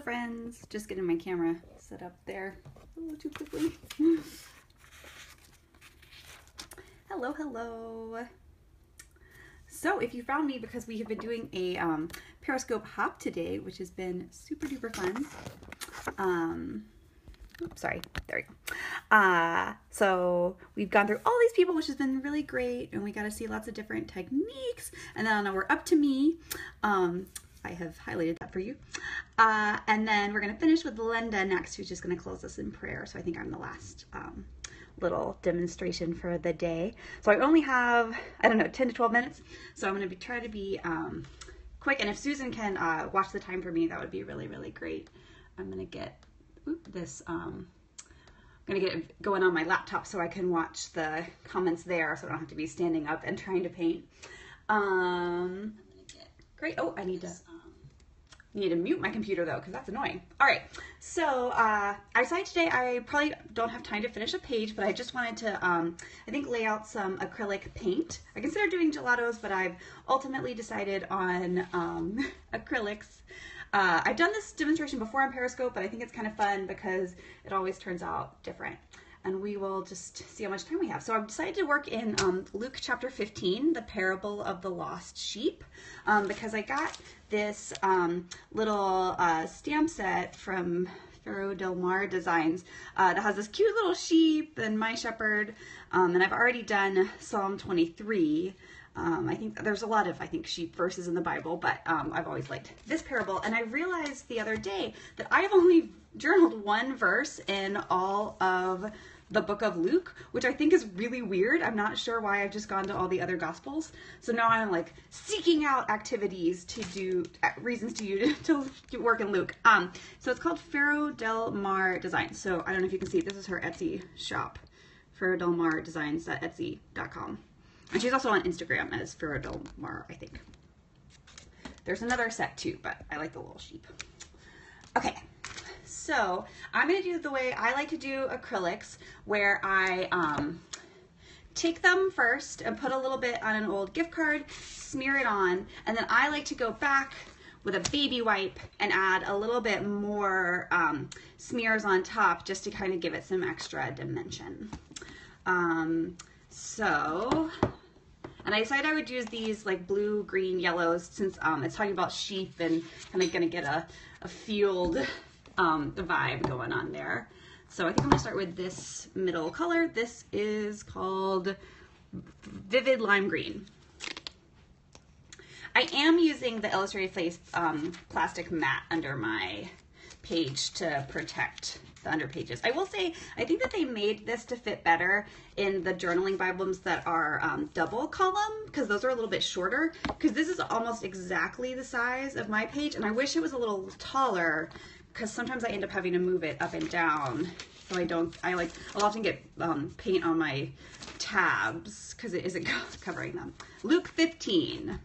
Hello friends, just getting my camera set up there a little too quickly. Hello. So if you found me because we have been doing a Periscope hop today, which has been super duper fun. Oops, sorry, there we go. So we've gone through all these people, which has been really great, and we got to see lots of different techniques. And then we're up to me. I have highlighted that for you. And then we're going to finish with Linda next, who's just going to close us in prayer. So I think I'm the last little demonstration for the day. So I only have, I don't know, 10 to 12 minutes. So I'm going to try to be quick. And if Susan can watch the time for me, that would be really, really great. I'm going to get this, I'm going to get it going on my laptop so I can watch the comments there so I don't have to be standing up and trying to paint. Great. Oh, I need to mute my computer though, because that's annoying. All right. So I decided today I probably don't have time to finish a page, but I just wanted to, I think, lay out some acrylic paint. I considered doing gelatos, but I've ultimately decided on acrylics. I've done this demonstration before on Periscope, but I think it's kind of fun because it always turns out different. And we will just see how much time we have. So I've decided to work in Luke chapter 15, the parable of the lost sheep, because I got this little stamp set from Pharaoh Del Mar Designs that has this cute little sheep and my shepherd, and I've already done Psalm 23. I think there's a lot of, sheep verses in the Bible, but I've always liked this parable. And I realized the other day that I've only journaled one verse in all of the book of Luke, which I think is really weird. I'm not sure why I've just gone to all the other gospels. So now I'm like seeking out activities to do, reasons to work in Luke. So it's called Pharaoh Del Mar Designs. So I don't know if you can see, this is her Etsy shop, Pharaoh Del Mar Designs.etsy.com. And she's also on Instagram as Pharaoh Del Mar, I think. There's another set too, but I like the little sheep. Okay, so I'm going to do the way I like to do acrylics, where I take them first and put a little bit on an old gift card, smear it on, and then I like to go back with a baby wipe and add a little bit more smears on top just to kind of give it some extra dimension. And I decided I would use these like blue, green, yellows since it's talking about sheep and kind of going to get a field vibe going on there. So I think I'm going to start with this middle color. This is called Vivid Lime Green. I am using the Illustrated Face plastic mat under my page to protect the under pages. I will say, I think that they made this to fit better in the journaling Bibles that are double column, because those are a little bit shorter, because this is almost exactly the size of my page, and I wish it was a little taller, because sometimes I end up having to move it up and down, so I'll often get paint on my tabs, because it isn't covering them. Luke 15.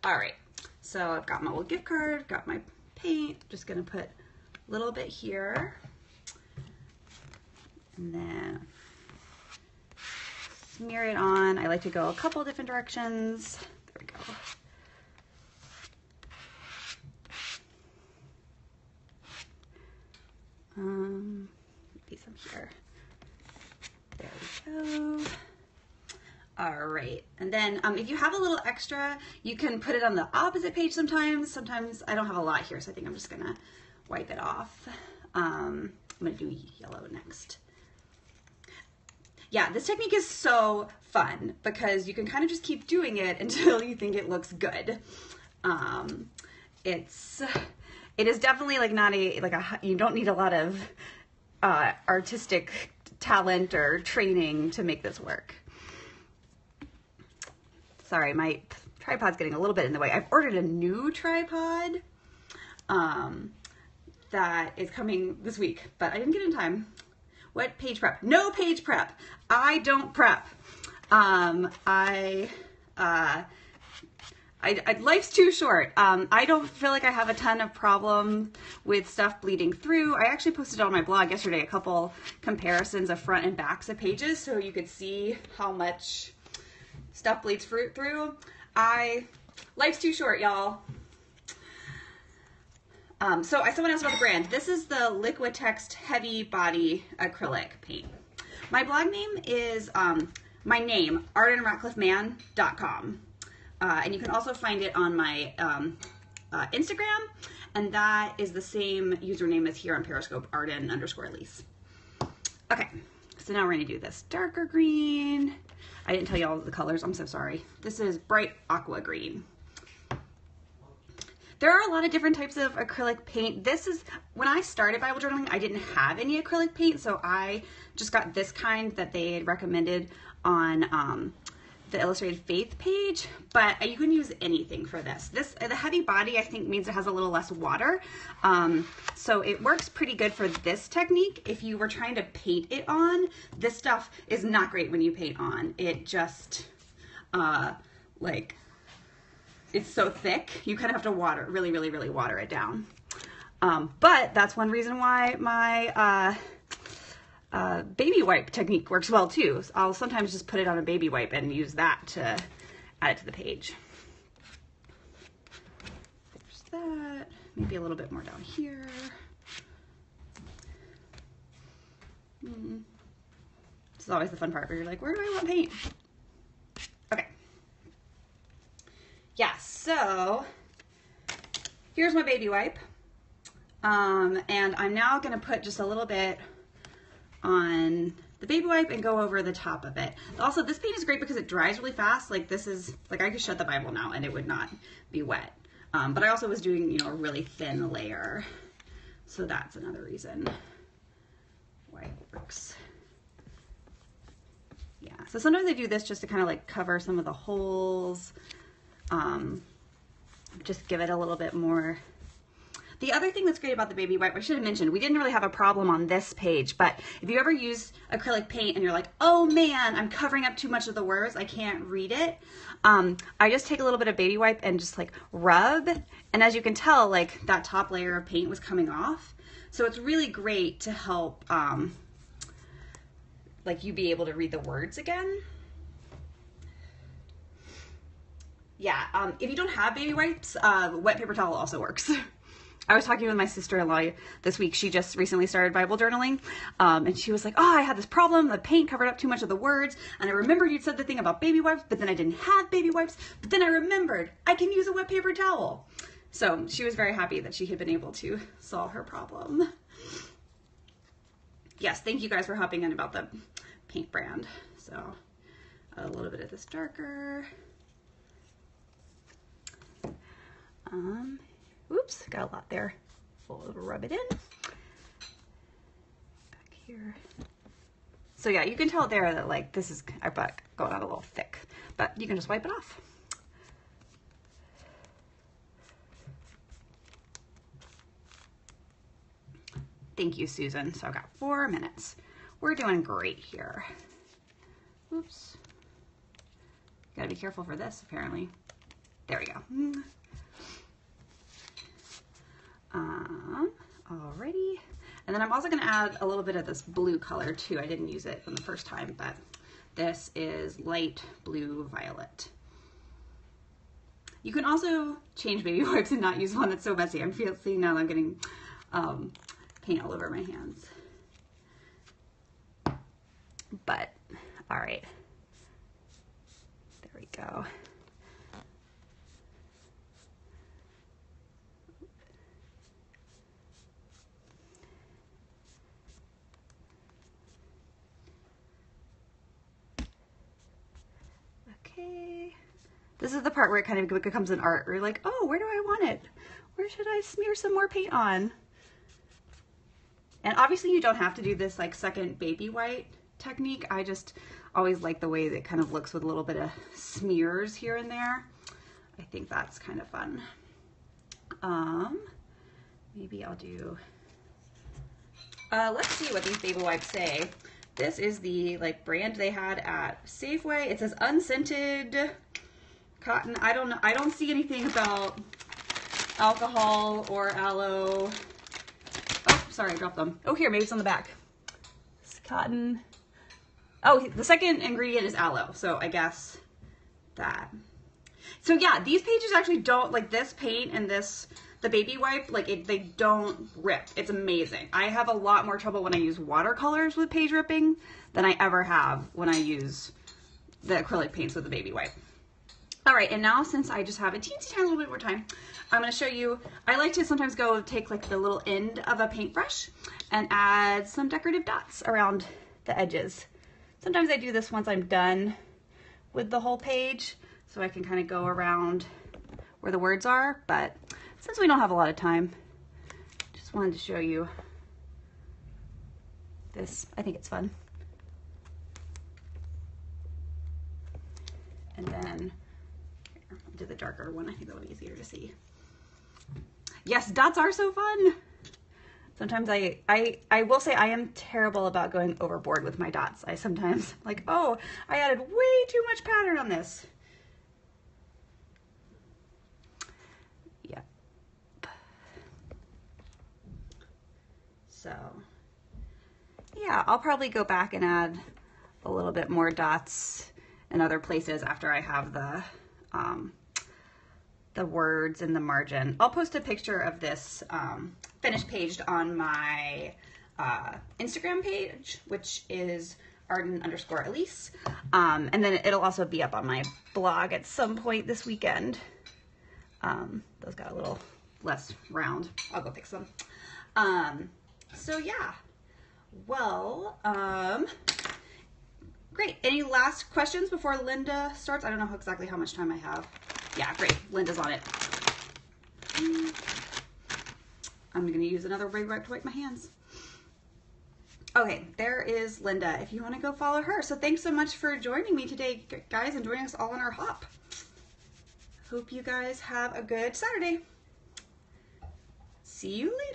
All right, so I've got my old gift card, got my paint, just gonna put a little bit here, and then smear it on. I like to go a couple different directions. There we go. Maybe some here. There we go. All right, and then if you have a little extra, you can put it on the opposite page sometimes. Sometimes I don't have a lot here, so I think I'm just gonna wipe it off. I'm gonna do yellow next. Yeah, this technique is so fun because you can kind of just keep doing it until you think it looks good. It is definitely like not you don't need a lot of artistic talent or training to make this work. Sorry, my tripod's getting a little bit in the way. I've ordered a new tripod that is coming this week, but I didn't get it in time. What page prep? No page prep. I don't prep. Life's too short. I don't feel like I have a ton of problem with stuff bleeding through. I actually posted on my blog yesterday a couple comparisons of front and backs of pages so you could see how much stuff bleeds through. I Life's too short, y'all. So someone asked about the brand. This is the Liquitex Heavy Body Acrylic Paint. My blog name is my name, ardenratcliff-mann.com. And you can also find it on my Instagram, and that is the same username as here on Periscope, Arden_Elise. Okay, so now we're gonna do this darker green. I didn't tell you all the colors, I'm so sorry. This is bright aqua green. There are a lot of different types of acrylic paint. This is, when I started Bible journaling, I didn't have any acrylic paint, so I just got this kind that they had recommended on the Illustrated Faith page, but you can use anything for this. The heavy body, I think, means it has a little less water, so it works pretty good for this technique. If you were trying to paint it on, this stuff is not great when you paint on. It just, like, it's so thick, you kind of have to water, really water it down. But that's one reason why my baby wipe technique works well too. So I'll sometimes just put it on a baby wipe and use that to add it to the page. There's that. Maybe a little bit more down here. This is always the fun part where you're like, where do I want paint? Okay. Yeah, so here's my baby wipe. And I'm now gonna put just a little bit on the baby wipe and go over the top of it. Also, this paint is great because it dries really fast. Like this is, like I could shut the Bible now and it would not be wet. But I also was doing, you know, a really thin layer. So that's another reason why it works. Yeah, so sometimes I do this just to kind of like cover some of the holes. Just give it a little bit more. The other thing that's great about the baby wipe, I should have mentioned, we didn't really have a problem on this page, but if you ever use acrylic paint and you're like, oh man, I'm covering up too much of the words, I can't read it, I just take a little bit of baby wipe and just like rub, and as you can tell, like that top layer of paint was coming off. So it's really great to help like you be able to read the words again. Yeah, if you don't have baby wipes, wet paper towel also works. I was talking with my sister-in-law this week. She just recently started Bible journaling, and she was like, oh, I had this problem. The paint covered up too much of the words, and I remembered you'd said the thing about baby wipes, but then I didn't have baby wipes, but then I remembered I can use a wet paper towel. So she was very happy that she had been able to solve her problem. Yes, thank you guys for hopping in about the paint brand. So a little bit of this darker. Oops, got a lot there. We'll rub it in. Back here. So yeah, you can tell there that like this is our butt going out a little thick, but you can just wipe it off. Thank you, Susan. So I've got 4 minutes. We're doing great here. Oops. Gotta be careful for this, apparently. There we go. Alrighty. And then I'm also gonna add a little bit of this blue color too. I didn't use it from the first time, but this is light blue violet. You can also change baby wipes and not use one that's so messy. I'm seeing now that I'm getting paint all over my hands. But, all right. There we go. Okay. This is the part where it kind of becomes an art, where you're like, oh, where do I want it? Where should I smear some more paint on? And obviously you don't have to do this like second baby white technique. I just always like the way that it kind of looks with a little bit of smears here and there. I think that's kind of fun. Maybe I'll do, let's see what these baby wipes say. This is the like brand they had at Safeway. It says unscented cotton. I don't know. I don't see anything about alcohol or aloe. Oh, sorry, I dropped them. Oh, here, maybe it's on the back. It's cotton. Oh, the second ingredient is aloe. So I guess that. So yeah, these pages actually don't, like this paint and this, the baby wipe, like they don't rip. It's amazing. I have a lot more trouble when I use watercolors with page ripping than I ever have when I use the acrylic paints with the baby wipe. All right, and now since I just have a teensy tiny little bit more time, I'm gonna show you, I like to sometimes go take like the little end of a paintbrush and add some decorative dots around the edges. Sometimes I do this once I'm done with the whole page, so I can kind of go around where the words are, but since we don't have a lot of time, just wanted to show you this. I think it's fun. And then here, I'll do the darker one. I think that'll be easier to see. Yes, dots are so fun. Sometimes I will say I am terrible about going overboard with my dots. I sometimes like, oh, I added way too much pattern on this. Yeah. So yeah, I'll probably go back and add a little bit more dots in other places after I have the words in the margin. I'll post a picture of this finished page on my Instagram page, which is Arden_Elise. And then it'll also be up on my blog at some point this weekend. Those got a little less round. I'll go fix them. So yeah, well, great. Any last questions before Linda starts? I don't know exactly how much time I have. Yeah, great. Linda's on it. I'm going to use another Baby Wipe to wipe my hands. Okay, there is Linda, if you want to go follow her. So thanks so much for joining me today, guys, and joining us all on our hop. Hope you guys have a good Saturday. See you later.